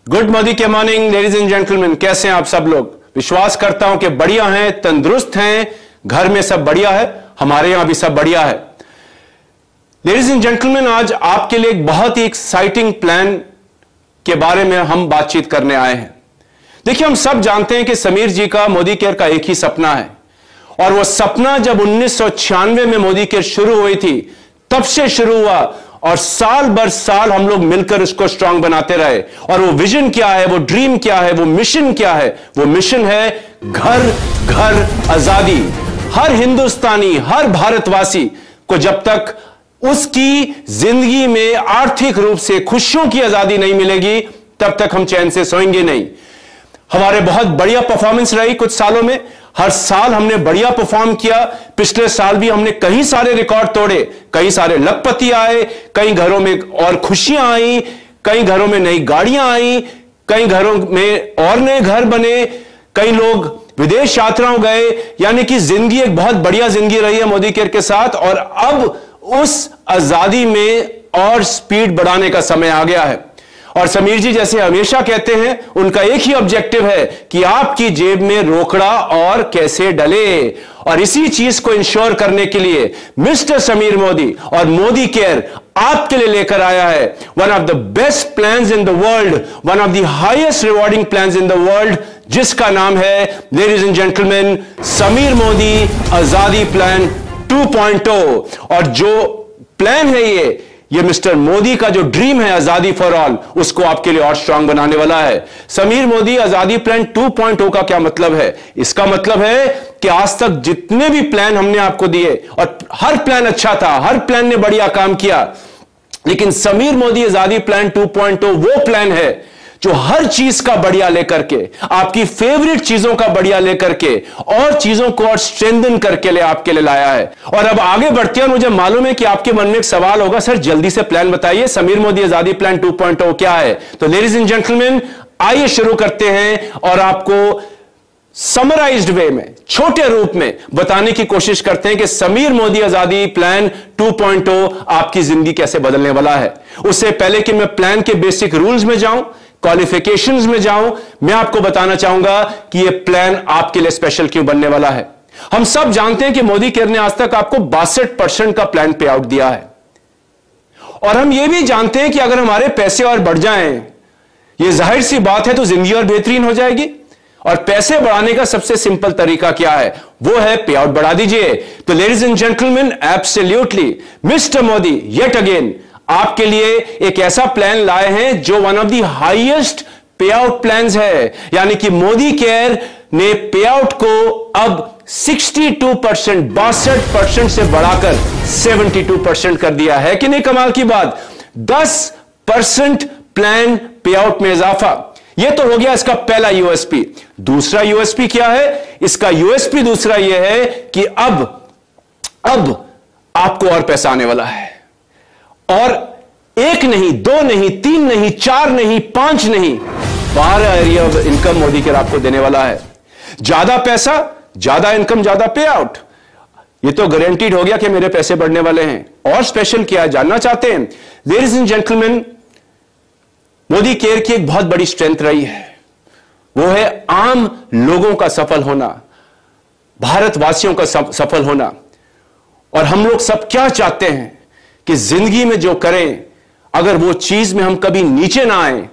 Good Modi के morning ladies and gentleman, कैसे हैं आप सब लोग। विश्वास करता हूं कि बढ़िया हैं, तंदुरुस्त हैं, घर में सब बढ़िया है, हमारे यहां भी सब बढ़िया है। लेडीज एंड जेंटलमैन, आज आपके लिए एक बहुत ही एक्साइटिंग प्लान के बारे में हम बातचीत करने आए हैं। देखिए, हम सब जानते हैं कि समीर जी का मोदी केयर का एक ही सपना है, और वह सपना जब 1996 में मोदी केयर शुरू हुई थी तब से शुरू हुआ, और साल बर साल हम लोग मिलकर उसको स्ट्रांग बनाते रहे। और वो विजन क्या है, वो ड्रीम क्या है, वो मिशन क्या है? वो मिशन है घर घर आजादी। हर हिंदुस्तानी, हर भारतवासी को जब तक उसकी जिंदगी में आर्थिक रूप से खुशियों की आजादी नहीं मिलेगी तब तक हम चैन से सोएंगे नहीं। हमारे बहुत बढ़िया परफॉर्मेंस रही कुछ सालों में, हर साल हमने बढ़िया परफॉर्म किया। पिछले साल भी हमने कई सारे रिकॉर्ड तोड़े, कई सारे लखपति आए, कई घरों में और खुशियां आई, कई घरों में नई गाड़ियां आई, कई घरों में और नए घर बने, कई लोग विदेश यात्राओं गए। यानी कि जिंदगी एक बहुत बढ़िया जिंदगी रही है मोदी केयर के साथ, और अब उस आजादी में और स्पीड बढ़ाने का समय आ गया है। और समीर जी जैसे हमेशा कहते हैं, उनका एक ही ऑब्जेक्टिव है कि आपकी जेब में रोकड़ा और कैसे डले। और इसी चीज को इंश्योर करने के लिए मिस्टर समीर मोदी और मोदी केयर आपके लिए लेकर आया है one of the best plans in the world, one of the highest rewarding plans in the world, जिसका नाम है ladies and gentleman Sameer Modi Azadi plan 2.0। और जो प्लान है ये मिस्टर मोदी का जो ड्रीम है आजादी फॉर ऑल, उसको आपके लिए और स्ट्रांग बनाने वाला है। समीर मोदी आजादी प्लान 2.0 का क्या मतलब है? इसका मतलब है कि आज तक जितने भी प्लान हमने आपको दिए, और हर प्लान अच्छा था, हर प्लान ने बढ़िया काम किया, लेकिन समीर मोदी आजादी प्लान 2.0 वो प्लान है जो हर चीज का बढ़िया लेकर के, आपकी फेवरेट चीजों का बढ़िया लेकर के, और चीजों को और स्ट्रेंथन करके आपके लिए लाया है। और अब आगे बढ़ते हैं, मुझे मालूम है कि आपके मन में एक सवाल होगा, सर जल्दी से प्लान बताइए, समीर मोदी आजादी प्लान 2.0 क्या है? तो लेडीज एंड जेंटलमैन, आइए शुरू करते हैं और आपको समराइज्ड वे में, छोटे रूप में बताने की कोशिश करते हैं कि समीर मोदी आजादी प्लान 2.0 आपकी जिंदगी कैसे बदलने वाला है। उससे पहले कि मैं प्लान के बेसिक रूल्स में जाऊं, क्वालिफिकेशंस में जाऊं, मैं आपको बताना चाहूंगा कि यह प्लान आपके लिए स्पेशल क्यों बनने वाला है। हम सब जानते हैं कि मोदी केयर ने आज तक आपको 62% का प्लान पे आउट दिया है, और हम यह भी जानते हैं कि अगर हमारे पैसे और बढ़ जाएं, यह जाहिर सी बात है, तो जिंदगी और बेहतरीन हो जाएगी। और पैसे बढ़ाने का सबसे सिंपल तरीका क्या है? वो है पे आउट बढ़ा दीजिए। तो ladies and gentleman, absolutely mister Modi yet again आपके लिए एक ऐसा प्लान लाए हैं जो वन ऑफ द हाईएस्ट पे आउट प्लान है। यानी कि मोदी केयर ने पे आउट को अब 62%, 62% से बढ़ाकर 72% कर दिया है कि नहीं? कमाल की बात, 10% प्लान पे आउट में इजाफा। यह तो हो गया इसका पहला यूएसपी। दूसरा यूएसपी क्या है? इसका यूएसपी दूसरा यह है कि अब आपको और पैसा आने वाला है, और एक नहीं, दो नहीं, तीन नहीं, चार नहीं, 5 नहीं, 12 area of income Modi care आपको देने वाला है। ज्यादा पैसा, ज्यादा इनकम, ज्यादा पे आउट, ये तो गारंटीड हो गया कि मेरे पैसे बढ़ने वाले हैं। और स्पेशल क्या है जानना चाहते हैं? Ladies and gentleman, Modi care की एक बहुत बड़ी स्ट्रेंथ रही है, वो है आम लोगों का सफल होना, भारतवासियों का सफल होना। और हम लोग सब क्या चाहते हैं कि जिंदगी में जो करें, अगर वो चीज में हम कभी नीचे ना आए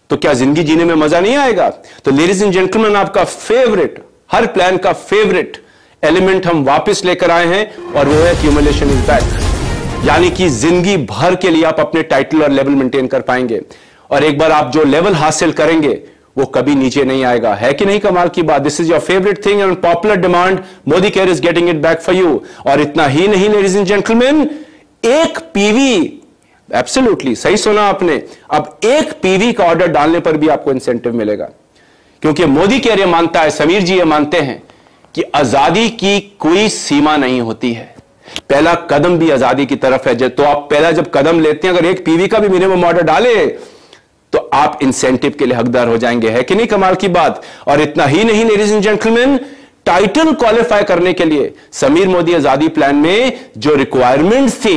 तो क्या जिंदगी जीने में मजा नहीं आएगा? तो लेडीज एंड जेंटलमैन, आपका फेवरेट, हर प्लान का फेवरेट एलिमेंट हम वापस लेकर आए हैं, और वो है एक्यूमुलेशन इज बैक। यानी कि जिंदगी भर के लिए आप अपने टाइटल और लेवल मेंटेन कर पाएंगे, और एक बार आप जो लेवल हासिल करेंगे वो कभी नीचे नहीं आएगा। है कि नहीं कमाल की बात? This is your favourite thing and popular demand, Modi care is getting it back for you. और इतना ही नहीं लेडीज एंड जेंटलमैन, एक पीवी, एब्सोल्युटली सही सुना आपने, अब एक पीवी का ऑर्डर डालने पर भी आपको इंसेंटिव मिलेगा, क्योंकि मोदी केयर ये मानता है, समीर जी ये मानते हैं कि आजादी की कोई सीमा नहीं होती है। पहला कदम भी आजादी की तरफ है। तो आप पहला जब कदम लेते हैं, अगर एक पीवी का भी मिनिमम ऑर्डर डाले तो आप इंसेंटिव के लिए हकदार हो जाएंगे। है कि नहीं कमाल की बात? और इतना ही नहीं ladies and gentleman, title qualify करने के लिए समीर मोदी आजादी प्लान में जो रिक्वायरमेंट्स थी,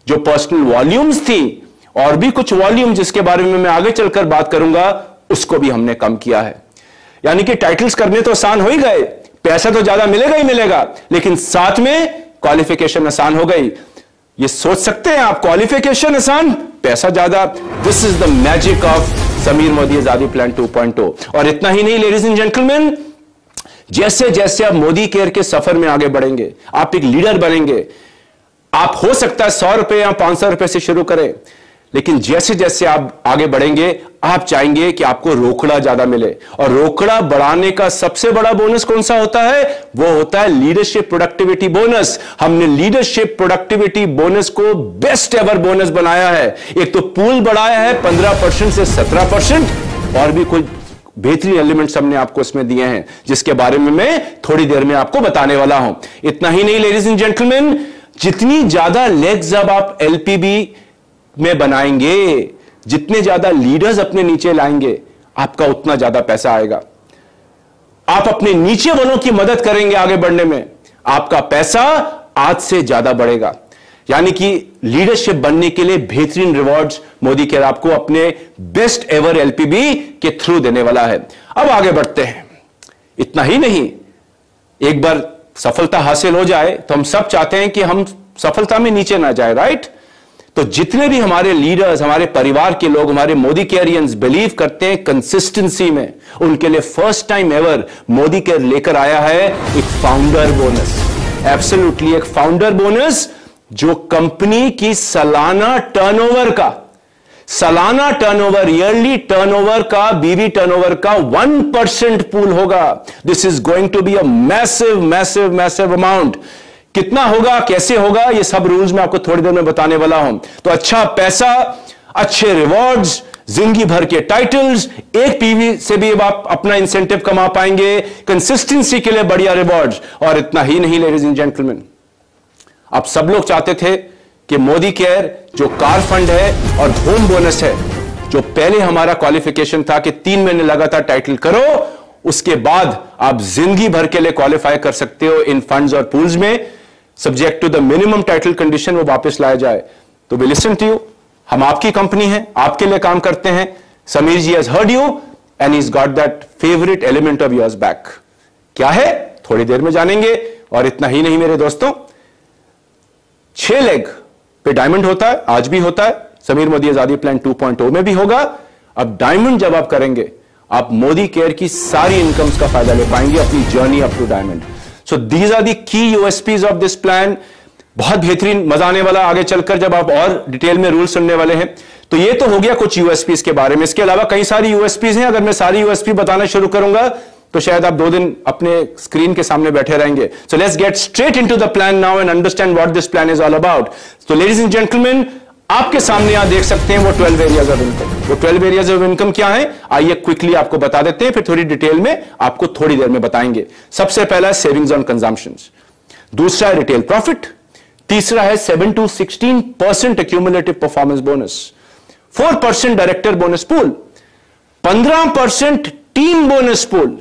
जो पर्सनल वॉल्यूम्स थी, और भी कुछ वॉल्यूम जिसके बारे में मैं आगे चलकर बात करूंगा, उसको भी हमने कम किया है। यानी कि टाइटल्स करने तो आसान हो ही गए, पैसा तो ज्यादा मिलेगा ही मिलेगा, लेकिन साथ में क्वालिफिकेशन आसान हो गई। ये सोच सकते हैं आप, क्वालिफिकेशन आसान, पैसा ज्यादा। This is the magic of Sameer Modi Azadi plan 2.0। और इतना ही नहीं लेडीज एंड जेंटलमैन, जैसे जैसे आप मोदी केयर के सफर में आगे बढ़ेंगे, आप एक लीडर बनेंगे। आप हो सकता है 100 रुपए या 500 रुपए से शुरू करें, लेकिन जैसे जैसे आप आगे बढ़ेंगे, आप चाहेंगे कि आपको रोकड़ा ज्यादा मिले। और रोकड़ा बढ़ाने का सबसे बड़ा बोनस कौन सा होता है? वो होता है लीडरशिप प्रोडक्टिविटी बोनस। हमने लीडरशिप प्रोडक्टिविटी बोनस को बेस्ट एवर बोनस बनाया है। एक तो पूल बढ़ाया है 15% से 17%, और भी कुछ बेहतरीन एलिमेंट्स हमने आपको इसमें दिए हैं, जिसके बारे में मैं थोड़ी देर में आपको बताने वाला हूं। इतना ही नहीं लेडीज एंड जेंटलमैन, जितनी ज्यादा लेग्स अब आप एलपीबी में बनाएंगे, जितने ज्यादा लीडर्स अपने नीचे लाएंगे, आपका उतना ज्यादा पैसा आएगा। आप अपने नीचे वालों की मदद करेंगे आगे बढ़ने में, आपका पैसा आज से ज्यादा बढ़ेगा। यानी कि लीडरशिप बनने के लिए बेहतरीन रिवॉर्ड्स मोदी केयर आपको अपने बेस्ट एवर एलपीबी के थ्रू देने वाला है। अब आगे बढ़ते हैं। इतना ही नहीं, एक बार सफलता हासिल हो जाए तो हम सब चाहते हैं कि हम सफलता में नीचे ना जाए, राइट? तो जितने भी हमारे लीडर्स, हमारे परिवार के लोग, हमारे मोदी केयरियंस बिलीव करते हैं कंसिस्टेंसी में, उनके लिए first time ever Modi care लेकर आया है एक फाउंडर बोनस। एब्सोल्युटली एक फाउंडर बोनस, जो कंपनी की सालाना टर्नओवर का, सालाना टर्नओवर, ईयरली टर्नओवर का, बीवी टर्नओवर का 1% पूल होगा। This is going to be a massive massive massive amount. कितना होगा, कैसे होगा, ये सब रूल्स मैं आपको थोड़ी देर में बताने वाला हूं। तो अच्छा पैसा, अच्छे रिवॉर्ड्स, जिंदगी भर के टाइटल्स, एक पीवी से भी आप अपना इंसेंटिव कमा पाएंगे, कंसिस्टेंसी के लिए बढ़िया रिवॉर्ड्स। और इतना ही नहीं लेडीज एंड जेंटलमैन, आप सब लोग चाहते थे कि मोदी केयर जो कार फंड है और होम बोनस है, जो पहले हमारा क्वालिफिकेशन था कि 3 महीने लगातार टाइटल करो, उसके बाद आप जिंदगी भर के लिए क्वालिफाई कर सकते हो इन फंड्स और पूल्स में, subject to the minimum title condition वो वापस लाया जाए। तो वी लिसन टू यू, हम आपकी कंपनी है, आपके लिए काम करते हैं। Sameer ji has heard you and he has got that favourite element of yours back. क्या है, थोड़ी देर में जानेंगे। और इतना ही नहीं मेरे दोस्तों, 6 लेग पे डायमंड होता है, आज भी होता है, समीर मोदी आजादी प्लान 2.0 में भी होगा। अब डायमंड जब आप करेंगे, आप मोदी केयर की सारी इनकम्स का फायदा ले पाएंगे अपनी journey up to diamond. So these are the key USPs of this plan. बहुत बेहतरीन, मजा आने वाला आगे चलकर जब आप और डिटेल में रूल सुनने वाले हैं। तो ये तो हो गया कुछ यूएसपीज के बारे में। इसके अलावा कई सारी यूएसपीज हैं। अगर मैं सारी यूएसपी बताना शुरू करूंगा तो शायद आप 2 दिन अपने स्क्रीन के सामने बैठे रहेंगे। So let's get straight into the plan now and understand what this plan is all about. तो लेडीज एंड जेंटलमैन, आपके सामने यहां देख सकते हैं वो 12 एरियाज ऑफ इनकम। वो 12 एरियाज ऑफ इनकम क्या है, आइए क्विकली आपको बता देते हैं, फिर थोड़ी डिटेल में आपको थोड़ी देर में बताएंगे। सबसे पहला है सेविंग्स ऑन कंजम्पशंस, दूसरा है रिटेल प्रॉफिट, तीसरा है 7 to 16% accumulative performance bonus, 4% director bonus pool, 15% team bonus pool,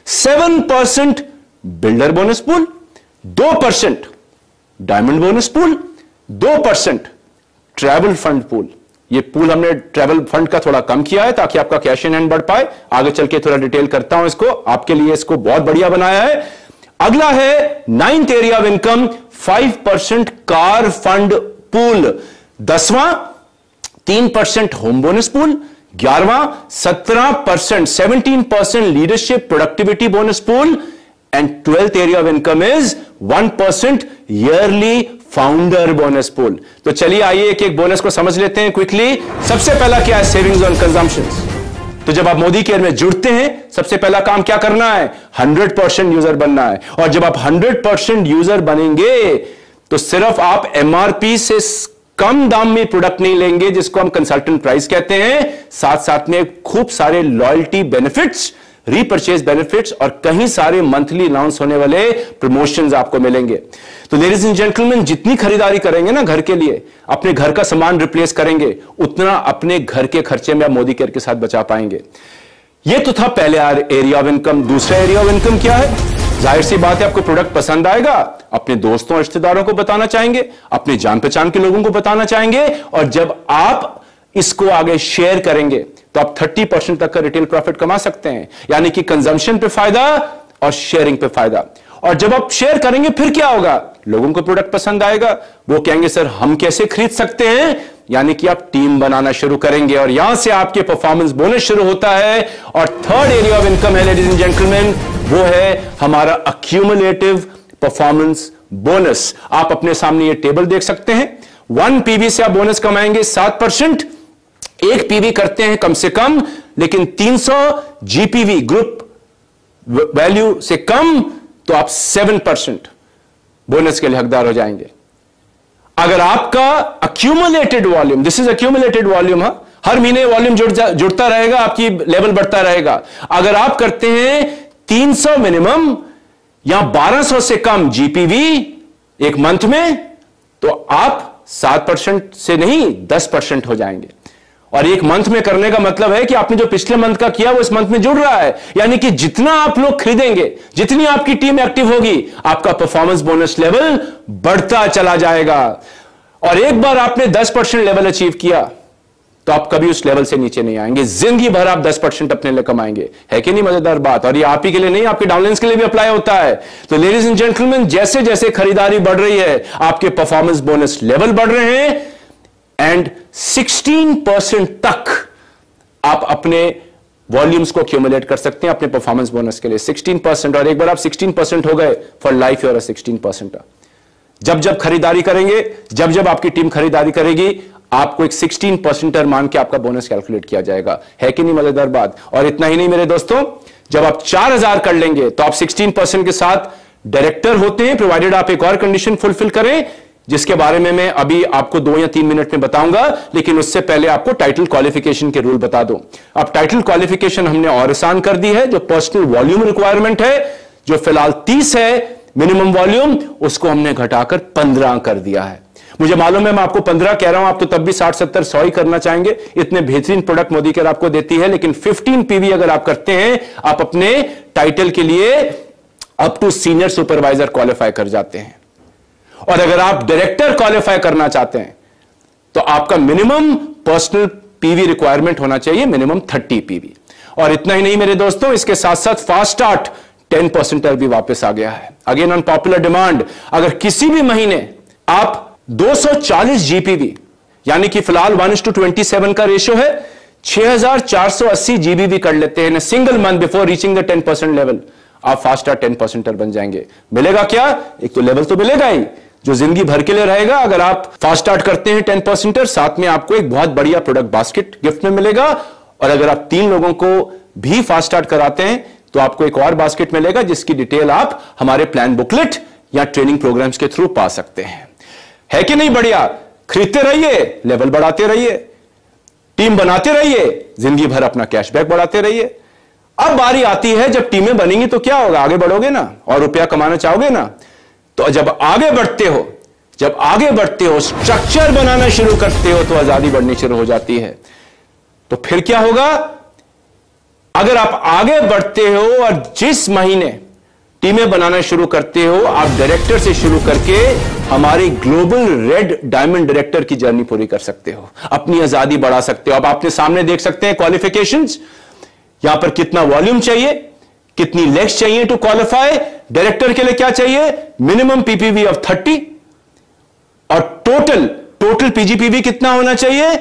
7% builder bonus pool, 2% diamond bonus pool, 2% travel fund pool. ये पूल हमने ट्रैवल फंड का थोड़ा कम किया है ताकि आपका कैश इन हैंड बढ़ पाए। आगे चल के थोड़ा डिटेल करता हूं इसको, आपके लिए इसको बहुत बढ़िया बनाया है। अगला है 9th area of income, 5% car fund pool, 10वां 3% होम बोनस पूल, 11वां 17% leadership productivity bonus pool, and 12th area of income is 1% yearly founder bonus pool. तो चलिए आइए एक एक बोनस को समझ लेते हैं क्विकली। सबसे पहला क्या है, सेविंग्स ऑन कंजम्पशंस। तो जब आप मोदी केयर में जुड़ते हैं, सबसे पहला काम क्या करना है, 100% यूजर बनना है। और जब आप 100% यूजर बनेंगे तो सिर्फ आप एमआरपी से कम दाम में प्रोडक्ट नहीं लेंगे, जिसको हम कंसल्टेंट प्राइस कहते हैं, साथ साथ में खूब सारे लॉयल्टी बेनिफिट्स, रीपर्चेज बेनिफिट्स और कहीं सारे मंथली अनाउंस होने वाले प्रमोशंस आपको मिलेंगे। तो लेडीज एंड जेंटलमैन, जितनी खरीदारी करेंगे ना घर के लिए, अपने घर का सामान रिप्लेस करेंगे, उतना अपने घर के खर्चे में आप मोदी केयर के साथ बचा पाएंगे। ये तो था पहले एरिया ऑफ इनकम। दूसरा एरिया ऑफ इनकम क्या है, जाहिर सी बात है आपको प्रोडक्ट पसंद आएगा, अपने दोस्तों रिश्तेदारों को बताना चाहेंगे, अपने जान पहचान के लोगों को बताना चाहेंगे, और जब आप इसको आगे शेयर करेंगे तो आप 30% तक का रिटेल प्रॉफिट कमा सकते हैं। यानी कि कंजम्पशन पे फायदा और शेयरिंग पे फायदा। और जब आप शेयर करेंगे फिर क्या होगा, लोगों को प्रोडक्ट पसंद आएगा, वो कहेंगे सर हम कैसे खरीद सकते हैं, यानी कि आप टीम बनाना शुरू करेंगे और यहां से आपके परफॉर्मेंस बोनस शुरू होता है। और थर्ड एरिया ऑफ इनकम है लेडीज एंड जेंटलमैन, वो है हमारा अक्यूमुलेटिव परफॉर्मेंस बोनस। आप अपने सामने ये टेबल देख सकते हैं। 1 पीवी से आप बोनस कमाएंगे 7%, 1 पीवी करते हैं कम से कम, लेकिन 300 जीपीवी ग्रुप वैल्यू से कम तो आप 7% बोनस के लिए हकदार हो जाएंगे। अगर आपका accumulated volume, this is accumulated volume, हर महीने वॉल्यूम जुड़ता रहेगा, आपकी लेवल बढ़ता रहेगा। अगर आप करते हैं 300 मिनिमम या 1200 से कम जीपीवी एक मंथ में, तो आप 7% से नहीं 10% हो जाएंगे। और एक मंथ में करने का मतलब है कि आपने जो पिछले मंथ का किया वो इस मंथ में जुड़ रहा है। यानी कि जितना आप लोग खरीदेंगे, जितनी आपकी टीम एक्टिव होगी, आपका परफॉर्मेंस बोनस लेवल बढ़ता चला जाएगा। और एक बार आपने 10% लेवल अचीव किया तो आप कभी उस लेवल से नीचे नहीं आएंगे, जिंदगी भर आप 10% अपने लिए कमाएंगे। है कि नहीं मजेदार बात। और ये आप ही के लिए नहीं, आपके डाउनलाइंस के लिए भी अप्लाई होता है। तो लेडीज एंड जेंटलमैन, जैसे जैसे खरीदारी बढ़ रही है, आपके परफॉर्मेंस बोनस लेवल बढ़ रहे हैं एंड 16% तक आप अपने वॉल्यूम्स को एक्यूमुलेट कर सकते हैं अपने परफॉर्मेंस बोनस के लिए। 16%, और एक बार आप 16% हो गए, फॉर लाइफ यू आर 16%। जब जब खरीदारी करेंगे, जब जब आपकी टीम खरीदारी करेगी, आपको एक 16% मान के आपका बोनस कैलकुलेट किया जाएगा। है कि नहीं मजेदार बात। और इतना ही नहीं मेरे दोस्तों, जब आप 4000 कर लेंगे तो आप 16% के साथ डायरेक्टर होते हैं, प्रोवाइडेड आप एक और कंडीशन फुलफिल करें, जिसके बारे में मैं अभी आपको 2 या 3 मिनट में बताऊंगा। लेकिन उससे पहले आपको टाइटल क्वालिफिकेशन के रूल बता दूं। अब टाइटल क्वालिफिकेशन हमने और आसान कर दी है। जो पर्सनल वॉल्यूम रिक्वायरमेंट है, जो फिलहाल 30 है मिनिमम वॉल्यूम, उसको हमने घटाकर 15 कर दिया है। मुझे मालूम है मैं आपको 15 कह रहा हूं, आप तो तब भी 60, 70, 100 ही करना चाहेंगे। इतने बेहतरीन प्रोडक्ट मोदी केयर आपको देती है। लेकिन 15 पीवी अगर आप करते हैं, आप अपने टाइटल के लिए up to senior supervisor qualify कर जाते हैं। और अगर आप डायरेक्टर क्वालिफाई करना चाहते हैं तो आपका मिनिमम पर्सनल पीवी रिक्वायरमेंट होना चाहिए मिनिमम 30 पीवी। और इतना ही नहीं मेरे दोस्तों, इसके साथ साथ फास्ट स्टार्ट 10% भी वापस आ गया है। अगेन ऑन पॉपुलर डिमांड, अगर किसी भी महीने आप 240 जीपीवी, यानी कि फिलहाल 1:27 का रेशियो है, 6480 जीबीवी कर लेते हैं single month before reaching the 10% level, आप फास्ट स्टार्ट 10% बन जाएंगे। मिलेगा क्या? एक तो लेवल तो मिलेगा ही जो जिंदगी भर के लिए रहेगा। अगर आप फास्ट स्टार्ट करते हैं 10%, साथ में आपको एक बहुत बढ़िया प्रोडक्ट बास्केट गिफ्ट में मिलेगा। और अगर आप 3 लोगों को भी फास्ट स्टार्ट कराते हैं तो आपको एक और बास्केट मिलेगा, जिसकी डिटेल आप हमारे प्लान बुकलेट या ट्रेनिंग प्रोग्राम्स के थ्रू पा सकते हैं। है कि नहीं बढ़िया? खरीदते रहिए, लेवल बढ़ाते रहिए, टीम बनाते रहिए, जिंदगी भर अपना कैशबैक बढ़ाते रहिए। अब बारी आती है जब टीमें बनेंगी तो क्या होगा? आगे बढ़ोगे ना, और रुपया कमाना चाहोगे ना। तो जब आगे बढ़ते हो, स्ट्रक्चर बनाना शुरू करते हो, तो आजादी बढ़नी शुरू हो जाती है। तो फिर क्या होगा? अगर आप आगे बढ़ते हो और जिस महीने टीमें बनाना शुरू करते हो, आप डायरेक्टर से शुरू करके हमारी ग्लोबल रेड डायमंड डायरेक्टर की जर्नी पूरी कर सकते हो, अपनी आजादी बढ़ा सकते हो। अब आपने सामने देख सकते हैं क्वालिफिकेशंस, यहां पर कितना वॉल्यूम चाहिए, कितनी लेग्स चाहिए टू क्वालिफाई। डायरेक्टर के लिए क्या चाहिए? मिनिमम पीपीवी ऑफ 30, और टोटल पीजीपीवी कितना होना चाहिए?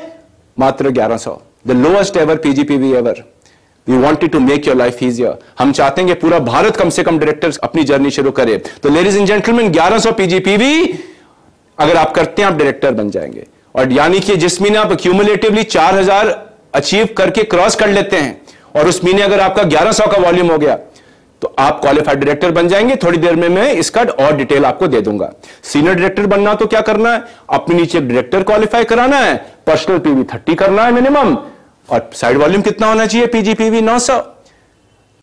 मात्र 1100, the lowest ever PGPV ever. We wanted to make your life easier. हम चाहते हैं कि पूरा भारत कम से कम डायरेक्टर्स अपनी जर्नी शुरू करे। तो लेडीज एंड जेंटलमैन, 1100 पीजीपीवी अगर आप करते हैं, आप डायरेक्टर बन जाएंगे। और यानी कि जिस महीने आप क्यूमुलेटिवली 4000 अचीव करके क्रॉस कर लेते हैं, और उस महीने अगर आपका 1100 का वॉल्यूम हो गया, तो आप क्वालिफाइड डायरेक्टर बन जाएंगे। थोड़ी देर में मैं इसका और डिटेल आपको दे दूंगा। सीनियर डायरेक्टर बनना तो क्या करना है? अपने नीचे डायरेक्टर क्वालिफाई कराना है, पर्सनल पीवी 30 करना है मिनिमम, और साइड वॉल्यूम कितना होना चाहिए? पीजीपीवी 900।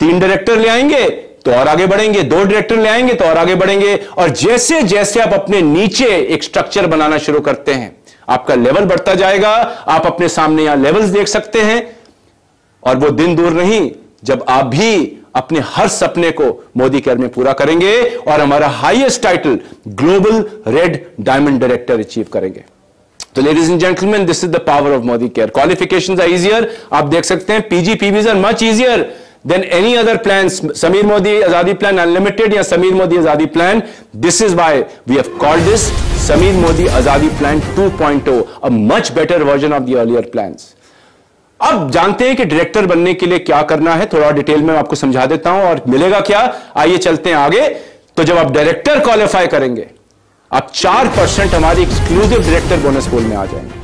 3 डायरेक्टर ले आएंगे तो और आगे बढ़ेंगे, 2 डायरेक्टर ले आएंगे तो और आगे बढ़ेंगे। और जैसे जैसे आप अपने नीचे एक स्ट्रक्चर बनाना शुरू करते हैं, आपका लेवल बढ़ता जाएगा। आप अपने सामने यहां लेवल्स देख सकते हैं, और वो दिन दूर नहीं जब आप भी अपने हर सपने को मोदी केयर में पूरा करेंगे और हमारा highest title global red diamond director achieve करेंगे। तो ladies and gentleman, this is the power of Modi care. Qualifications are easier. आप देख सकते हैं PG PVs are much easier than any other plan. Sameer Modi Azadi plan unlimited या Sameer Modi Azadi plan. This is why we have called this Sameer Modi Azadi plan 2.0, a much better version of the earlier plans. अब जानते हैं कि director बनने के लिए क्या करना है. थोड़ा डिटेल में आपको समझा देता हूं और मिलेगा क्या. आइए चलते हैं आगे. तो जब आप डायरेक्टर क्वालिफाई करेंगे, आप 4% हमारी एक्सक्लूसिव डायरेक्टर बोनस पूल में आ जाएंगे.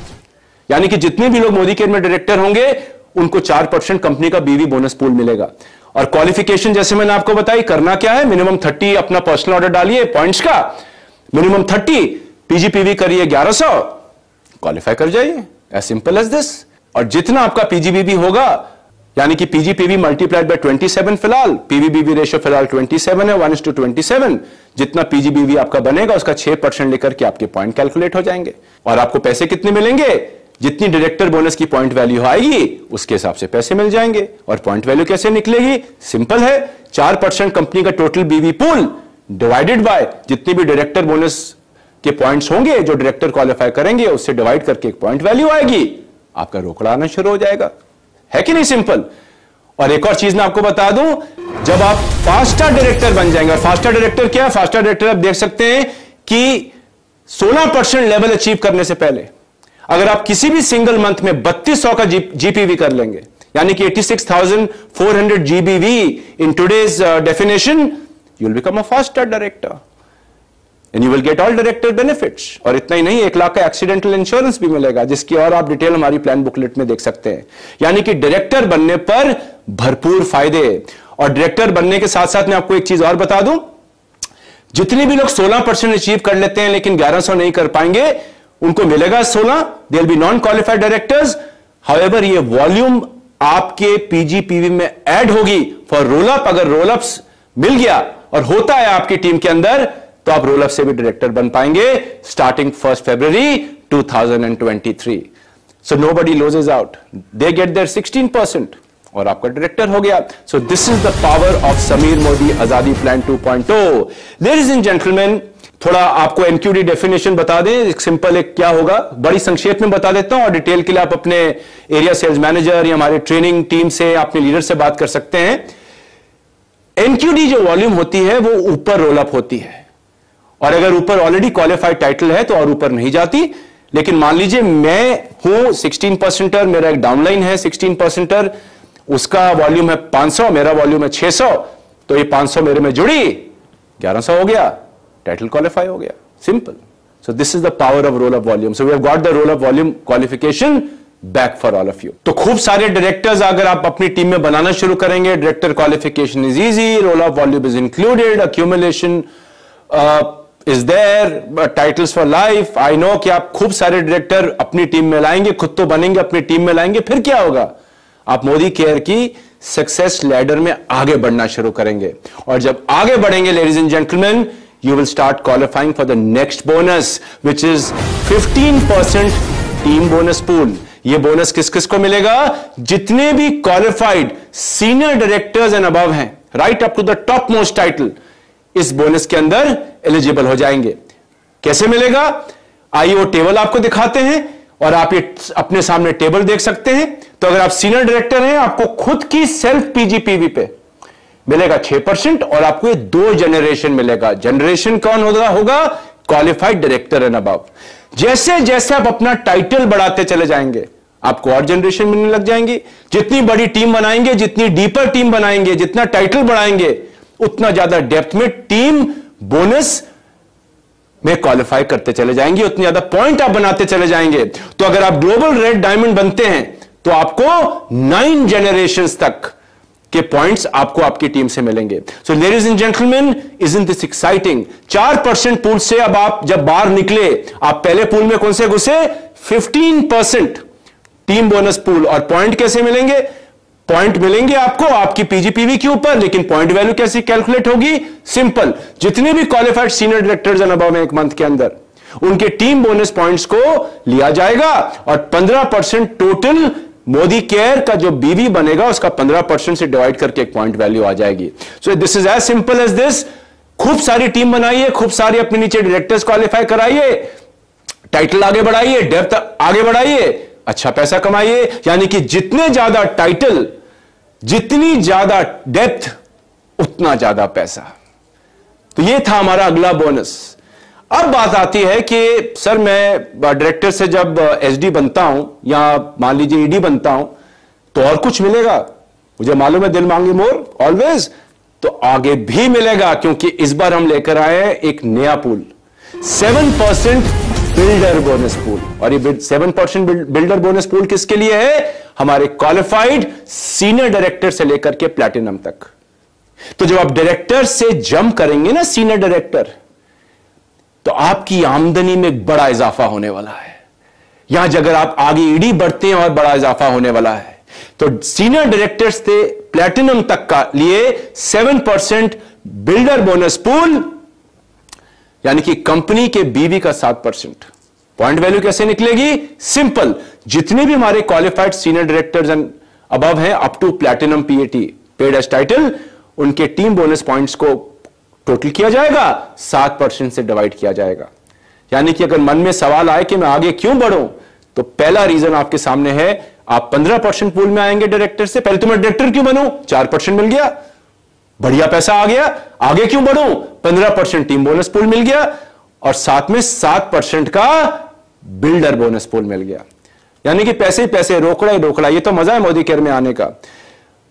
यानी कि जितने भी लोग मोदी केयर में डायरेक्टर होंगे उनको 4% कंपनी का बीवी बोनस पूल मिलेगा. और क्वालिफिकेशन जैसे मैंने आपको बताई, करना क्या है, मिनिमम 30 अपना पर्सनल ऑर्डर डालिए पॉइंट्स का, मिनिमम 30 पीजीपीवी करिए 1100, क्वालिफाई कर जाइए. As simple as this. और जितना आपका पीजीबीवी होगा, यानी कि पीजीपीवी मल्टीप्लाइड बाय 27, फिलहाल पीवीबीवी रेशियो फिलहाल 27 है, 1:27. जितना पीजीबीवी आपका बनेगा उसका 6% लेकर के आपके पॉइंट कैलकुलेट हो जाएंगे. और आपको पैसे कितने मिलेंगे, जितनी डायरेक्टर बोनस की पॉइंट वैल्यू आएगी उसके हिसाब से पैसे मिल जाएंगे. और पॉइंट वैल्यू कैसे निकलेगी, सिंपल है. 4% कंपनी का टोटल बीवी पूल डिवाइडेड बाय जितनी भी डायरेक्टर बोनस के पॉइंट्स होंगे जो डायरेक्टर क्वालिफाई करेंगे, उससे डिवाइड करके एक पॉइंट वैल्यू आएगी. आपका रोकड़ा आना शुरू हो जाएगा. है कि नहीं सिंपल. और एक और चीज मैं आपको बता दूं, जब आप फास्टर डायरेक्टर बन जाएंगे, और फास्टर डायरेक्टर क्या है, फास्टर डायरेक्टर आप देख सकते हैं कि 16% लेवल अचीव करने से पहले अगर आप किसी भी सिंगल मंथ में 3200 का जीपीवी कर लेंगे, यानी कि 86,400 GBV in today's definition, you will become a faster director and you will get all director benefits. और इतना ही नहीं, 1 लाख का एक्सीडेंटल इंश्योरेंस भी मिलेगा, जिसकी और आप डिटेल हमारी प्लान बुकलेट में देख सकते हैं. यानी कि डायरेक्टर बनने पर भरपूर फायदे. और डायरेक्टर बनने के साथ साथ मैं आपको एक चीज और बता दूं, जितने भी लोग 16% अचीव कर लेते हैं लेकिन 1100 नहीं कर पाएंगे, उनको मिलेगा 16. They will be non qualified directors. However ये वॉल्यूम आपके पीजीपीवी में ऐड होगी फॉर रोल अप. अगर रोल अप्स मिल गया और होता है आपकी टीम के अंदर, तो आप रोल अप से भी डायरेक्टर बन पाएंगे स्टार्टिंग 1 फरवरी 2023. So nobody loses out, they get there 16% और आपका डायरेक्टर हो गया. So this is the power of Sameer Modi Azadi plan 2.0. Ladies and gentleman, थोड़ा आपको एनक्यूडी डेफिनेशन बता दें. एक सिंपल एक क्या होगा, बड़ी संक्षेप में बता देता हूं, और डिटेल के लिए आप अपने एरिया सेल्स मैनेजर या हमारे ट्रेनिंग टीम से, अपने लीडर से बात कर सकते हैं. एनक्यूडी जो वॉल्यूम होती है वो ऊपर रोल अप होती है, और अगर ऊपर ऑलरेडी क्वालिफाइड टाइटल है तो और ऊपर नहीं जाती. लेकिन मान लीजिए मैं हूं 16%, मेरा एक डाउनलाइन है 16%, उसका वॉल्यूम है 500, मेरा वॉल्यूम है 600, तो ये 500 मेरे में जुड़ी 1100 हो गया, टाइटल क्वालिफाई हो गया. Simple. So this is the power of roll up volume. So we have got the roll up volume qualification back for all of you. तो खूब सारे डायरेक्टर्स अगर आप अपनी टीम में बनाना शुरू करेंगे, director qualification is easy, roll up volume is included, accumulation is there, titles for life. I know कि आप खूब सारे डायरेक्टर अपनी टीम में लाएंगे, खुद तो बनेंगे, अपनी टीम में लाएंगे, फिर क्या होगा, आप मोदी केयर की सक्सेस लैडर में आगे बढ़ना शुरू करेंगे. और जब आगे बढ़ेंगे ladies and gentleman, you will start qualifying for the next bonus, which is 15% team bonus pool. ये बोनस किस किस को मिलेगा, जितने भी qualified senior directors and above हैं, right up to the top most title, इस बोनस के अंदर एलिजिबल हो जाएंगे. कैसे मिलेगा, आइए वो टेबल आपको दिखाते हैं, और आप ये अपने सामने टेबल देख सकते हैं. तो अगर आप सीनियर डायरेक्टर हैं, आपको खुद की सेल्फ पीजीपीवी पे मिलेगा 6%, और आपको 2 जनरेशन मिलेगा. जनरेशन कौन होगा, क्वालिफाइड डायरेक्टर एंड अबव. जैसे जैसे आप अपना टाइटल बढ़ाते चले जाएंगे, आपको और जनरेशन मिलने लग जाएंगी. जितनी बड़ी टीम बनाएंगे, जितनी डीपर टीम बनाएंगे, जितना टाइटल बढ़ाएंगे, उतना ज्यादा डेप्थ में टीम बोनस में क्वालिफाई करते चले जाएंगे, उतनी ज्यादा पॉइंट आप बनाते चले जाएंगे. तो अगर आप ग्लोबल रेड डायमंड बनते हैं, तो आपको 9 जनरेशंस तक के पॉइंट्स आपको आपकी टीम से मिलेंगे. सो ladies and gentleman, isn't this exciting. 4% pool से अब आप जब बाहर निकले, आप पहले पूल में कौन से घुसे, 15% टीम बोनस पूल. और पॉइंट कैसे मिलेंगे, पॉइंट मिलेंगे आपको आपकी पीजीपीवी के ऊपर. लेकिन पॉइंट वैल्यू कैसे कैलकुलेट होगी, सिंपल. जितने भी qualified senior directors and above एक मंथ के अंदर, उनके टीम बोनस पॉइंट्स को लिया जाएगा, और 15% टोटल मोदी केयर का जो बीवी बनेगा उसका 15% से डिवाइड करके एक पॉइंट वैल्यू आ जाएगी. So this is as simple as this. खूब सारी टीम बनाइए, खूब सारी अपने नीचे डायरेक्टर्स क्वालिफाई कराइए, टाइटल आगे बढ़ाइए, डेप्थ आगे बढ़ाइए, अच्छा पैसा कमाइए। यानी कि जितने ज्यादा टाइटल, जितनी ज्यादा डेप्थ, उतना ज्यादा पैसा। तो ये था हमारा अगला बोनस। अब बात आती है कि सर मैं डायरेक्टर से जब एसडी बनता हूं या मान लीजिए ईडी बनता हूं तो और कुछ मिलेगा। मुझे मालूम है दिल मांगे मोर ऑलवेज, तो आगे भी मिलेगा, क्योंकि इस बार हम लेकर आए हैं एक नया पूल, 7% बिल्डर बोनस पूल। और ये 7% बिल्डर बोनस पूल किसके लिए है? हमारे क्वालिफाइड सीनियर डायरेक्टर से लेकर के प्लैटिनम तक। तो जब आप डायरेक्टर से जंप करेंगे ना, सीनियर डायरेक्टर, तो आपकी आमदनी में एक बड़ा इजाफा होने वाला है। यहां अगर आप आगे ईडी बढ़ते हैं और बड़ा इजाफा होने वाला है। तो सीनियर डायरेक्टर से प्लैटिनम तक का लिए 7% बिल्डर बोनस पूल, यानी कि कंपनी के बीवी का 7%। पॉइंट वैल्यू कैसे निकलेगी? सिंपल, जितने भी हमारे qualified senior directors and above हैं up to platinum PAT paid as title, उनके टीम बोनस पॉइंट्स को टोटल किया जाएगा, 7% से डिवाइड किया जाएगा। यानी कि अगर मन में सवाल आए कि मैं आगे क्यों बढ़ूं, तो पहला रीजन आपके सामने है, आप 15% पूल में आएंगे डायरेक्टर से। पहले तो मैं डायरेक्टर क्यों बनूं? 4% मिल गया, बढ़िया पैसा आ गया। आगे क्यों बढ़ूं? 15% टीम बोनस पूल मिल गया और साथ में 7% का बिल्डर बोनस पूल मिल गया। यानी कि पैसे ही पैसे, रोकड़ा ही रोकड़ा। ये तो मजा है मोदी केयर में आने का,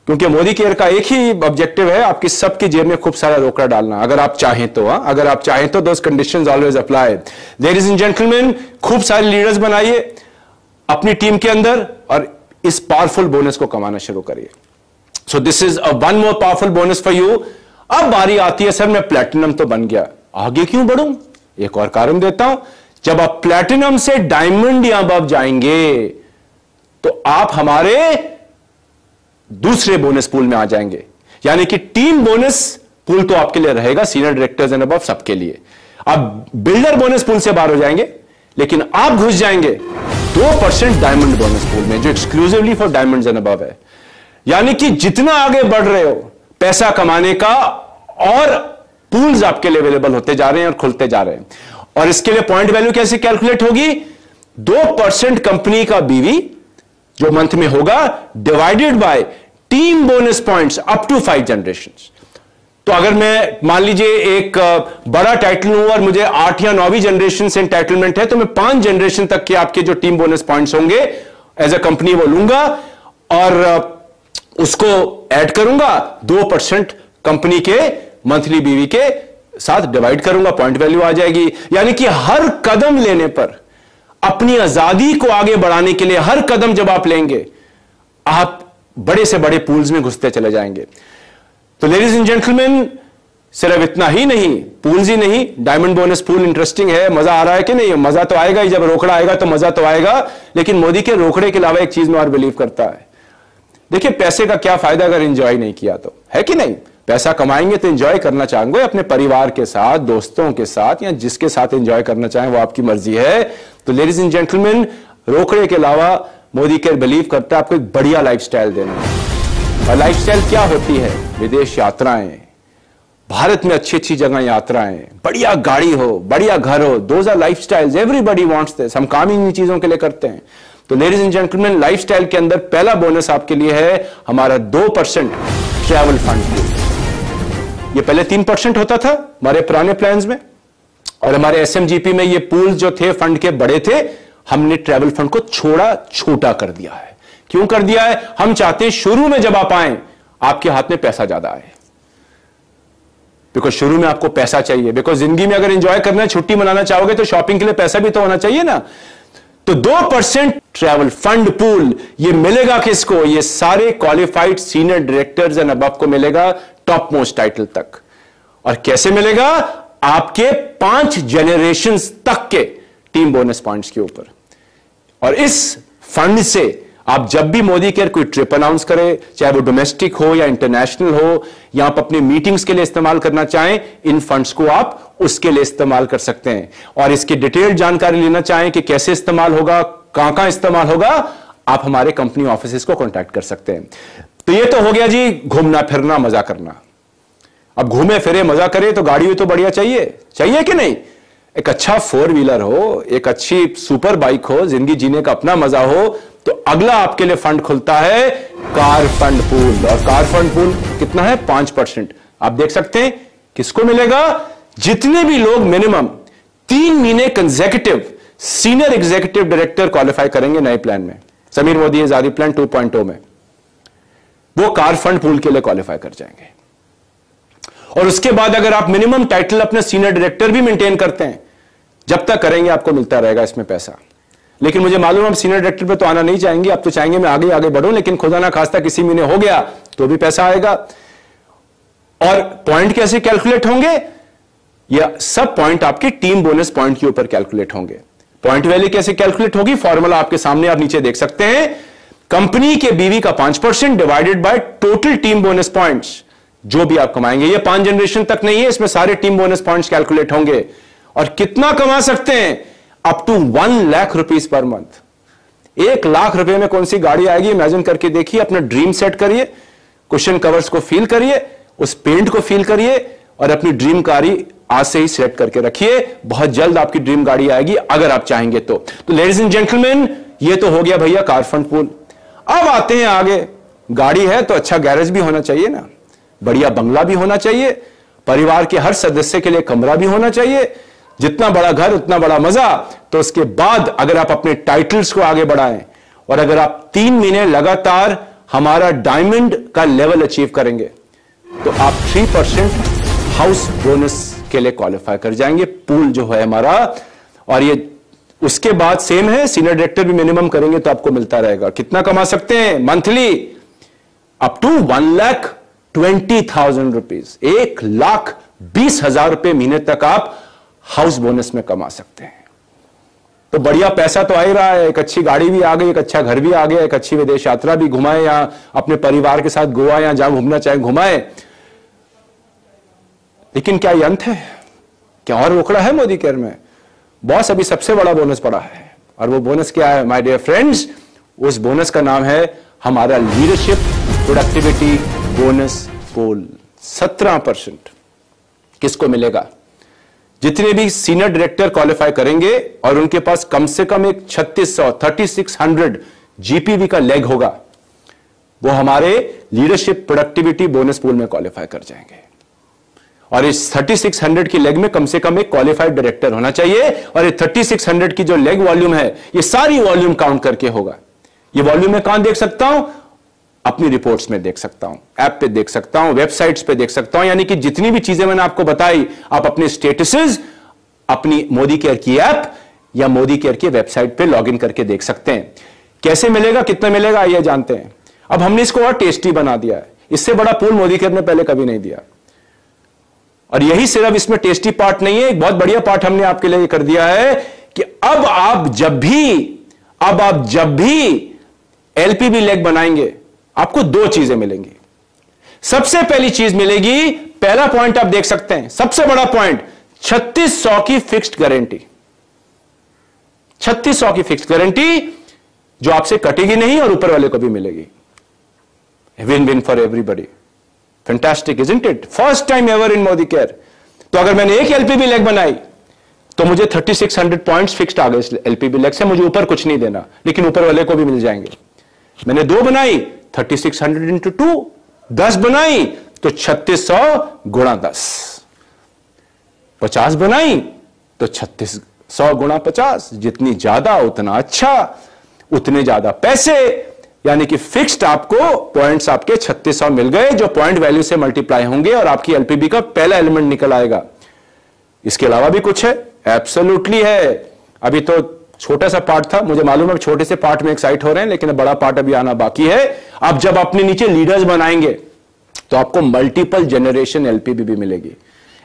क्योंकि मोदी केयर का एक ही ऑब्जेक्टिव है, आपकी सबकी जेब में खूब सारा रोकड़ा डालना, अगर आप चाहें तो। अगर आप चाहें तो those conditions always apply. Ladies and gentleman, खूब सारे लीडर्स बनाइए अपनी टीम के अंदर और इस पावरफुल बोनस को कमाना शुरू करिए। सो this is a one more powerful bonus for you. अब बारी आती है, सर मैं प्लैटिनम तो बन गया, आगे क्यों बढ़ूं? एक और कारण देता हूं, जब आप प्लैटिनम से डायमंड या अबव जाएंगे तो आप हमारे दूसरे बोनस पूल में आ जाएंगे। यानी कि टीम बोनस पूल तो आपके लिए रहेगा, सीनियर डायरेक्टर्स एंड अबव सबके लिए। आप बिल्डर बोनस पूल से बाहर हो जाएंगे, लेकिन आप घुस जाएंगे 2% डायमंड बोनस पूल में, जो exclusively for diamonds and above है। यानी कि जितना आगे बढ़ रहे हो पैसा कमाने का, और पूल्स आपके लिए अवेलेबल होते जा रहे हैं और खुलते जा रहे हैं। और इसके लिए पॉइंट वैल्यू कैसे कैलकुलेट होगी? 2% कंपनी का बीवी जो मंथ में होगा, divided by team bonus points up to 5 generations. तो अगर मैं मान लीजिए एक बड़ा टाइटल हूं और मुझे 8 या 9वीं जनरेशन से एंटाइटलमेंट है, तो मैं 5 जनरेशन तक के आपके जो टीम बोनस पॉइंट्स होंगे एज अ कंपनी वो लूंगा और उसको ऐड करूंगा, 2% कंपनी के मंथली बीवी के साथ डिवाइड करूंगा, पॉइंट वैल्यू आ जाएगी। यानी कि हर कदम लेने पर, अपनी आजादी को आगे बढ़ाने के लिए हर कदम जब आप लेंगे, आप बड़े से बड़े पूल्स में घुसते चले जाएंगे। तो लेडीज एंड जेंटलमैन, सिर्फ इतना ही नहीं, पूल्स ही नहीं, डायमंड बोनस पूल इंटरेस्टिंग है। मजा आ रहा है कि नहीं? मजा तो आएगा ही, जब रोकड़ा आएगा तो मजा तो आएगा। लेकिन मोदी के रोकड़े के अलावा एक चीज में और बिलीव करता है। देखिए, पैसे का क्या फायदा अगर एंजॉय नहीं किया तो, है कि नहीं? पैसा कमाएंगे तो एंजॉय करना चाहेंगे अपने परिवार के साथ, दोस्तों के साथ, या जिसके साथ एंजॉय करना चाहें वो आपकी मर्जी है। तो लेडीज एंड जेंटलमैन, रोकड़े के अलावा मोदी केयर बिलीव करता है आपको एक बढ़िया लाइफस्टाइल देना। और लाइफस्टाइल क्या होती है? विदेश यात्राएं, भारत में अच्छी अच्छी जगह यात्राएं, बढ़िया गाड़ी हो, बढ़िया घर हो, those are lifestyles, everybody wants this. हम काम ही इन चीजों के लिए करते हैं। तो लेडीज एंड जेंटलमैन, लाइफस्टाइल के अंदर पहला बोनस आपके लिए है हमारा 2% ट्रैवल फंड। ये पहले 3% होता था हमारे पुराने प्लान्स में, और हमारे एसएमजीपी में ये पूल जो थे फंड के बड़े थे, हमने ट्रैवल फंड को छोटा कर दिया है। क्यों कर दिया है? हम चाहते हैं शुरू में जब आप आए आपके हाथ में पैसा ज्यादा आए, बिकॉज शुरू में आपको पैसा चाहिए। बिकॉज जिंदगी में अगर एंजॉय करना है, छुट्टी मनाना चाहोगे तो शॉपिंग के लिए पैसा भी तो होना चाहिए ना। तो 2% ट्रैवल फंड पूल ये मिलेगा किसको? ये सारे qualified senior directors and above को मिलेगा, टॉप मोस्ट टाइटल तक। और कैसे मिलेगा? आपके 5 जनरेशंस तक के टीम बोनस पॉइंट्स के ऊपर। और इस फंड से आप जब भी मोदी केयर कोई ट्रिप अनाउंस करे, चाहे वो डोमेस्टिक हो या इंटरनेशनल हो, या आप अपने मीटिंग्स के लिए इस्तेमाल करना चाहें, इन फंड्स को आप उसके लिए इस्तेमाल कर सकते हैं। और इसकी डिटेल्ड जानकारी लेना चाहें कि कैसे इस्तेमाल होगा, कहां इस्तेमाल होगा, आप हमारे कंपनी ऑफिस को कॉन्टैक्ट कर सकते हैं। तो ये तो हो गया जी घूमना फिरना, मजा करना। अब घूमे फिरे मजा करे तो गाड़ी भी तो बढ़िया चाहिए कि नहीं? एक अच्छा 4 व्हीलर हो, एक अच्छी सुपर बाइक हो, जिंदगी जीने का अपना मजा हो, तो अगला आपके लिए फंड खुलता है कार फंड पूल। और कार फंड पूल कितना है? 5%। आप देख सकते हैं किसको मिलेगा? जितने भी लोग मिनिमम 3 महीने consecutive senior executive director qualify करेंगे नए प्लान में, समीर मोदी आजादी प्लान 2.0 में, वो कार फंड पूल के लिए क्वालिफाई कर जाएंगे। और उसके बाद अगर आप मिनिमम टाइटल अपने सीनियर डायरेक्टर भी मेंटेन करते हैं, जब तक करेंगे आपको मिलता रहेगा इसमें पैसा। लेकिन मुझे मालूम है आप सीनियर डायरेक्टर पे तो आना नहीं चाहेंगे, आप तो चाहेंगे मैं आगे आगे बढ़ूं, लेकिन खुदा ना खास्ता किसी महीने हो गया तो भी पैसा आएगा। और पॉइंट कैसे कैलकुलेट होंगे? यह सब पॉइंट आपके टीम बोनस पॉइंट के ऊपर कैलकुलेट होंगे। पॉइंट वैल्यू कैसे कैलकुलेट होगी? फॉर्मूला आपके सामने, आप नीचे देख सकते हैं। कंपनी के बीवी का 5% divided by total team bonus points, जो भी आप कमाएंगे। ये 5 जनरेशन तक नहीं है, इसमें सारे टीम बोनस पॉइंट्स कैलकुलेट होंगे। और कितना कमा सकते हैं? Up to 1 lakh rupees per month. 1 lakh रुपए में कौन सी गाड़ी आएगी? इमेजिन करके देखिए, अपना ड्रीम सेट करिए, कुशन कवर्स को फील करिए, उस पेंट को फील करिए और अपनी ड्रीम गाड़ी आज से ही सेट करके रखिए। बहुत जल्द आपकी ड्रीम गाड़ी आएगी अगर आप चाहेंगे तो। लेडीज एंड जेंटलमैन, ये तो हो गया भैया कार फंड पूल। अब आते हैं आगे। गाड़ी है तो अच्छा गैरेज भी होना चाहिए ना, बढ़िया बंगला भी होना चाहिए, परिवार के हर सदस्य के लिए कमरा भी होना चाहिए। जितना बड़ा घर उतना बड़ा मजा। तो उसके बाद अगर आप अपने टाइटल्स को आगे बढ़ाएं और अगर आप 3 महीने लगातार हमारा डायमंड का लेवल अचीव करेंगे तो आप 3% हाउस बोनस के लिए क्वालिफाई कर जाएंगे। पूल जो है हमारा, और ये उसके बाद सेम है, सीनियर डायरेक्टर भी मिनिमम करेंगे तो आपको मिलता रहेगा। कितना कमा सकते हैं मंथली? अप टू 1,20,000 रुपीज, 1,20,000 रुपए महीने तक आप हाउस बोनस में कमा सकते हैं। तो बढ़िया पैसा तो आ ही रहा है, एक अच्छी गाड़ी भी आ गई, एक अच्छा घर भी आ गया, एक अच्छी विदेश यात्रा भी घुमाए, या अपने परिवार के साथ गोवा या जहां घूमना चाहे घुमाए। लेकिन क्या ये अंत है? क्या और रोकड़ा है मोदी केयर में? बॉस, अभी सबसे बड़ा बोनस पड़ा है। और वो बोनस क्या है माय डियर फ्रेंड्स? उस बोनस का नाम है हमारा लीडरशिप प्रोडक्टिविटी बोनस पूल। 17% किसको मिलेगा? जितने भी सीनियर डायरेक्टर क्वालिफाई करेंगे और उनके पास कम से कम एक 3600 जीपीवी का लेग होगा, वो हमारे लीडरशिप प्रोडक्टिविटी बोनस पूल में क्वालिफाई कर जाएंगे। और इस 3600 की लेग में कम से कम एक क्वालिफाइड डायरेक्टर होना चाहिए। और ये 3600 की जो लेग वॉल्यूम है, ये सारी वॉल्यूम काउंट करके होगा। ये वॉल्यूम मैं कहां देख सकता हूं? अपनी रिपोर्ट्स में देख सकता हूं, ऐप पे देख सकता हूं, वेबसाइट्स पे देख सकता हूं। यानी कि जितनी भी चीजें मैंने आपको बताई, आप अपने स्टेटसेस अपनी मोदी केयर की ऐप या मोदी केयर की वेबसाइट पे लॉगिन करके देख सकते हैं। कैसे मिलेगा, कितना मिलेगा, आइए जानते हैं। अब हमने इसको और टेस्टी बना दिया है। इससे बड़ा पूल मोदी केयर ने पहले कभी नहीं दिया। और यही सिर्फ इसमें टेस्टी पार्ट नहीं है, एक बहुत बढ़िया पार्ट हमने आपके लिए कर दिया है कि अब आप जब भी एलपीबी लेग बनाएंगे, आपको 2 चीजें मिलेंगी। सबसे पहली चीज मिलेगी, पहला पॉइंट आप देख सकते हैं, सबसे बड़ा पॉइंट, 3600 की फिक्स्ड गारंटी। 3600 की फिक्स्ड गारंटी जो आपसे कटेगी नहीं और ऊपर वाले को भी मिलेगी। Win win for everybody. Fantastic isn't it? First time ever in Modi care. तो अगर मैंने एक एलपीबी लेग बनाई तो मुझे 3600 पॉइंट्स फिक्स्ड आ गए इस एलपीबी लेग से, मुझे ऊपर कुछ नहीं देना, लेकिन ऊपर वाले को भी मिल जाएंगे। मैंने 2 बनाई, 3600 इंटू 2, 10 बनाई तो 3600 गुणा 10, 50 बनाई तो 3600 गुणा 50, जितनी ज्यादा उतना अच्छा, उतने ज्यादा पैसे। यानी कि फिक्स्ड आपको पॉइंट्स आपके 3600 मिल गए, जो पॉइंट वैल्यू से मल्टीप्लाई होंगे और आपकी एलपीबी का पहला एलिमेंट निकल आएगा। इसके अलावा भी कुछ है? एब्सोल्युटली है। अभी तो छोटा सा पार्ट था, मुझे मालूम है छोटे से पार्ट में एक्साइट हो रहे हैं, लेकिन बड़ा पार्ट अभी आना बाकी है। अब जब अपने नीचे लीडर्स बनाएंगे तो आपको मल्टीपल जनरेशन एलपीबी भी मिलेगी।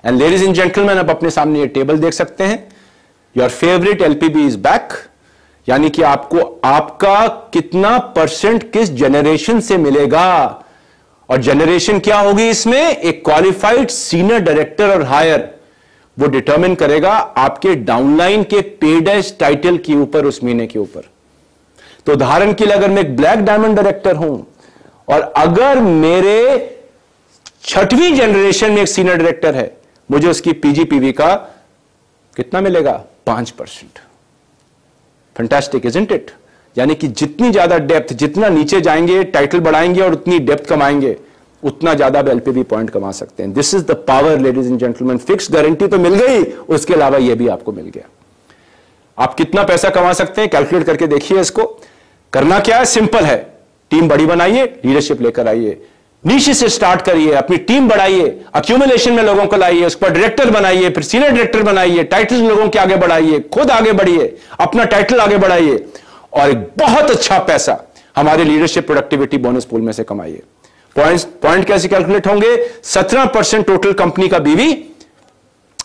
एंड लेडीज एंड जेंटलमैन, आप अपने सामने ये टेबल देख सकते हैं। Your favourite LPB is back. यानी कि आपको आपका कितना परसेंट किस जनरेशन से मिलेगा, और जनरेशन क्या होगी इसमें? एक क्वालिफाइड सीनियर डायरेक्टर और हायर, वो डिटरमिन करेगा आपके डाउनलाइन के पेड एज टाइटल के ऊपर, उस महीने के ऊपर। तो उदाहरण के लिए अगर मैं एक ब्लैक डायमंड डायरेक्टर हूं और अगर मेरे 6वीं जनरेशन में एक सीनियर डायरेक्टर है, मुझे उसकी पीजीपीवी का कितना मिलेगा? 5%। Fantastic isn't it? यानी कि जितनी ज्यादा डेप्थ, जितना नीचे जाएंगे, टाइटल बढ़ाएंगे और उतनी डेप्थ कमाएंगे, उतना ज्यादा आप एलपीबी पॉइंट कमा सकते हैं। This is the power ladies and gentleman. Fix guarantee तो मिल गई, उसके अलावा यह भी आपको मिल गया। आप कितना पैसा कमा सकते हैं कैलकुलेट करके देखिए। इसको करना क्या है? सिंपल है। टीम बड़ी बनाइए, लीडरशिप लेकर आइए, नीचे से स्टार्ट करिए, अपनी टीम बढ़ाइए, अक्यूमुलेशन में लोगों को लाइए, उस पर डायरेक्टर बनाइए, फिर सीनियर डायरेक्टर बनाइए, टाइटल लोगों के आगे बढ़ाइए, खुद आगे बढ़िए, अपना टाइटल आगे बढ़ाइए और एक बहुत अच्छा पैसा हमारे लीडरशिप प्रोडक्टिविटी बोनस पूल में से कमाइए। पॉइंट कैसे कैलकुलेट होंगे? 17% टोटल कंपनी का BV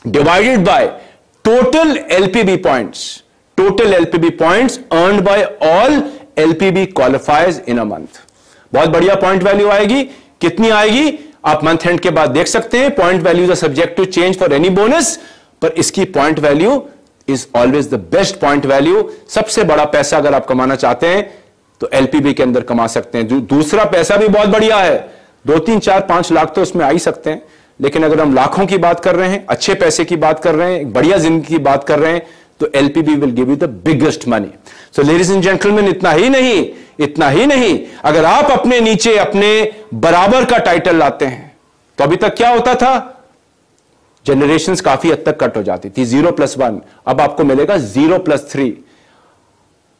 divided by total LPB points. Total LPB points earned by all LPB qualifiers in a month. बहुत बढ़िया पॉइंट वैल्यू आएगी। कितनी आएगी आप मंथ एंड के बाद देख सकते हैं। Point values are subject to change for any bonus, पर इसकी point value is always the best point value. सबसे बड़ा पैसा अगर आप कमाना चाहते हैं तो एलपीबी के अंदर कमा सकते हैं। दूसरा पैसा भी बहुत बढ़िया है, 2, 3, 4, 5 लाख तो उसमें आ ही सकते हैं, लेकिन अगर हम लाखों की बात कर रहे हैं, अच्छे पैसे की बात कर रहे हैं, बढ़िया जिंदगी की बात कर रहे हैं, तो LPB will give you the biggest money. So ladies and gentleman, इतना ही नहीं, अगर आप अपने नीचे अपने बराबर का टाइटल लाते हैं, तो अभी तक क्या होता था? जनरेशंस काफी हद तक कट हो जाती थी, 0+1, अब आपको मिलेगा 0+3,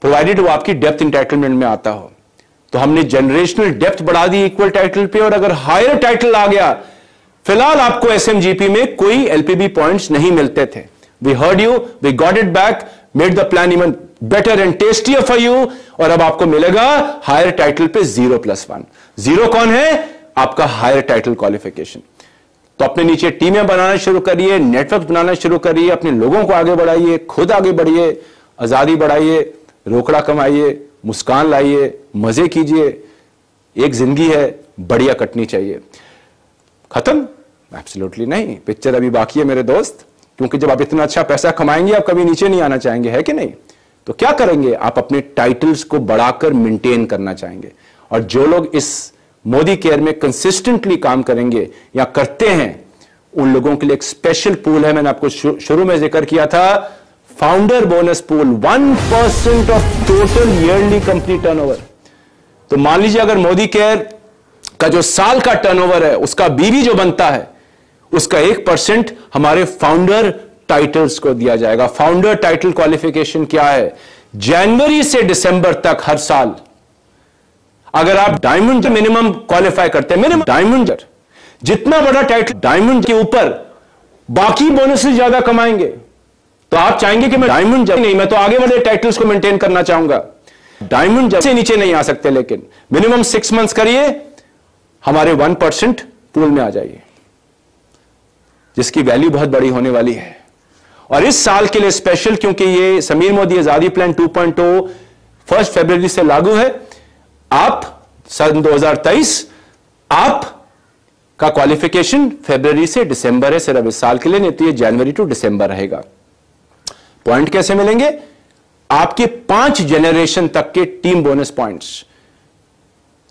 प्रोवाइडेड वो आपकी डेप्थ इंटाइटलमेंट में आता हो। तो हमने जनरेशनल डेप्थ बढ़ा दी इक्वल टाइटल पे, और अगर हायर टाइटल आ गया, फिलहाल आपको एसएमजीपी में कोई एलपीबी पॉइंट्स नहीं मिलते थे। We heard you, we got it back, made the plan even better and tastier for you, और अब आपको मिलेगा हायर टाइटल पे 0+1। 0 कौन है? आपका हायर टाइटल क्वालिफिकेशन। तो अपने नीचे टीमें बनाना शुरू करिए, नेटवर्क बनाना शुरू करिए, अपने लोगों को आगे बढ़ाइए, खुद आगे बढ़िए, आजादी बढ़ाइए, रोकड़ा कमाइए, मुस्कान लाइए, मजे कीजिए। एक जिंदगी है, बढ़िया कटनी चाहिए। खत्म? एब्सोल्युटली नहीं, पिक्चर अभी बाकी है मेरे दोस्त, क्योंकि जब आप इतना अच्छा पैसा कमाएंगे आप कभी नीचे नहीं आना चाहेंगे, है कि नहीं? तो क्या करेंगे? आप अपने टाइटल्स को बढ़ाकर मेंटेन करना चाहेंगे। और जो लोग इस मोदी केयर में कंसिस्टेंटली काम करेंगे या करते हैं, उन लोगों के लिए एक स्पेशल पूल है। मैंने आपको शुरू में जिक्र किया था, founder bonus pool, 1% of total yearly company turnover. तो मान लीजिए अगर मोदी केयर का जो साल का टर्नओवर है, उसका बीवी जो बनता है, उसका 1% हमारे फाउंडर टाइटल्स को दिया जाएगा। फाउंडर टाइटल क्वालिफिकेशन क्या है? जनवरी से दिसंबर तक हर साल अगर आप डायमंड मिनिमम क्वालिफाई करते हैं, मिनिमम डायमंड, जितना बड़ा टाइटल डायमंड के ऊपर, बाकी बोनस से ज्यादा कमाएंगे। तो आप चाहेंगे कि मैं डायमंड नहीं, मैं तो आगे वाले टाइटल्स को मेंटेन करना चाहूंगा। डायमंड से नीचे नहीं आ सकते, लेकिन मिनिमम 6 मंथ्स करिए, हमारे 1% पूल में आ जाइए, जिसकी वैल्यू बहुत बड़ी होने वाली है। और इस साल के लिए स्पेशल, क्योंकि ये समीर मोदी आजादी प्लान 2.0 1 फरवरी से लागू है। आप सन 2023 आप का क्वालिफिकेशन फरवरी से दिसंबर है, सिर्फ इस साल के लिए, नहीं तो ये जनवरी टू दिसंबर रहेगा। पॉइंट कैसे मिलेंगे? आपके 5 जनरेशन तक के टीम बोनस पॉइंट्स,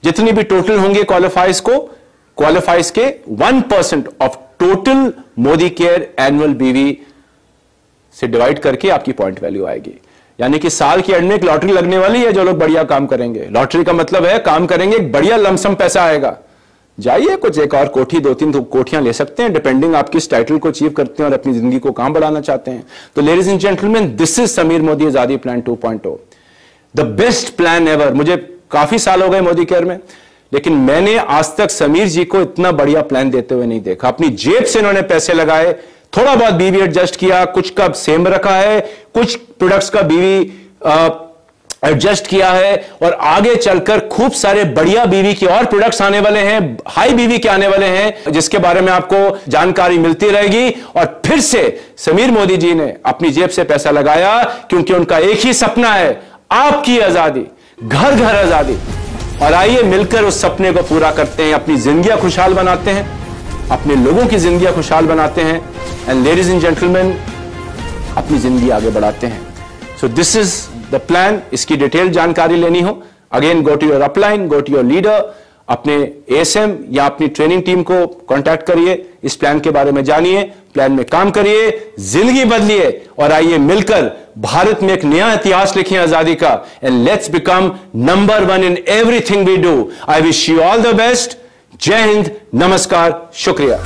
जितनी भी टोटल होंगे क्वालिफाइज के 1% of total Modi care annual बीवी से डिवाइड करके आपकी पॉइंट वैल्यू आएगी। यानी कि साल की एंड में एक लॉटरी लगने वाली है, जो लोग बढ़िया काम करेंगे। लॉटरी का मतलब है काम करेंगे, एक बढ़िया लमसम पैसा आएगा। जाइए, कुछ एक और कोठी, 2-3 कोठियां ले सकते हैं, डिपेंडिंग आप किस टाइटल को अचीव करते हैं और अपनी जिंदगी को काम बढ़ाना चाहते हैं। तो ladies and gentleman, this is Sameer Modi Azadi plan 2.0, the best plan ever. मुझे काफी साल हो गए मोदी केयर में, लेकिन मैंने आज तक समीर जी को इतना बढ़िया प्लान देते हुए नहीं देखा। अपनी जेब से इन्होंने पैसे लगाए, थोड़ा बहुत बीवी एडजस्ट किया, कुछ का सेम रखा है, कुछ प्रोडक्ट्स का बीवी एडजस्ट किया है, और आगे चलकर खूब सारे बढ़िया बीवी के और प्रोडक्ट्स आने वाले हैं, हाई बीवी के आने वाले हैं, जिसके बारे में आपको जानकारी मिलती रहेगी। और फिर से समीर मोदी जी ने अपनी जेब से पैसा लगाया, क्योंकि उनका एक ही सपना है, आपकी आजादी, घर घर आजादी। और आइए मिलकर उस सपने को पूरा करते हैं, अपनी जिंदगियां खुशहाल बनाते हैं, अपने लोगों की जिंदगियां खुशहाल बनाते हैं, एंड लेडीज एंड जेंटलमैन, अपनी जिंदगी आगे बढ़ाते हैं। So this is the plan. इसकी डिटेल जानकारी लेनी हो, again go to your upline, go to your leader, अपने एएसएम या अपनी ट्रेनिंग टीम को कांटेक्ट करिए, इस प्लान के बारे में जानिए, प्लान में काम करिए, जिंदगी बदलिए और आइए मिलकर भारत में एक नया इतिहास लिखें आजादी का। And let's become number 1 in everything we do. I wish you all the best. जय हिंद, नमस्कार, शुक्रिया।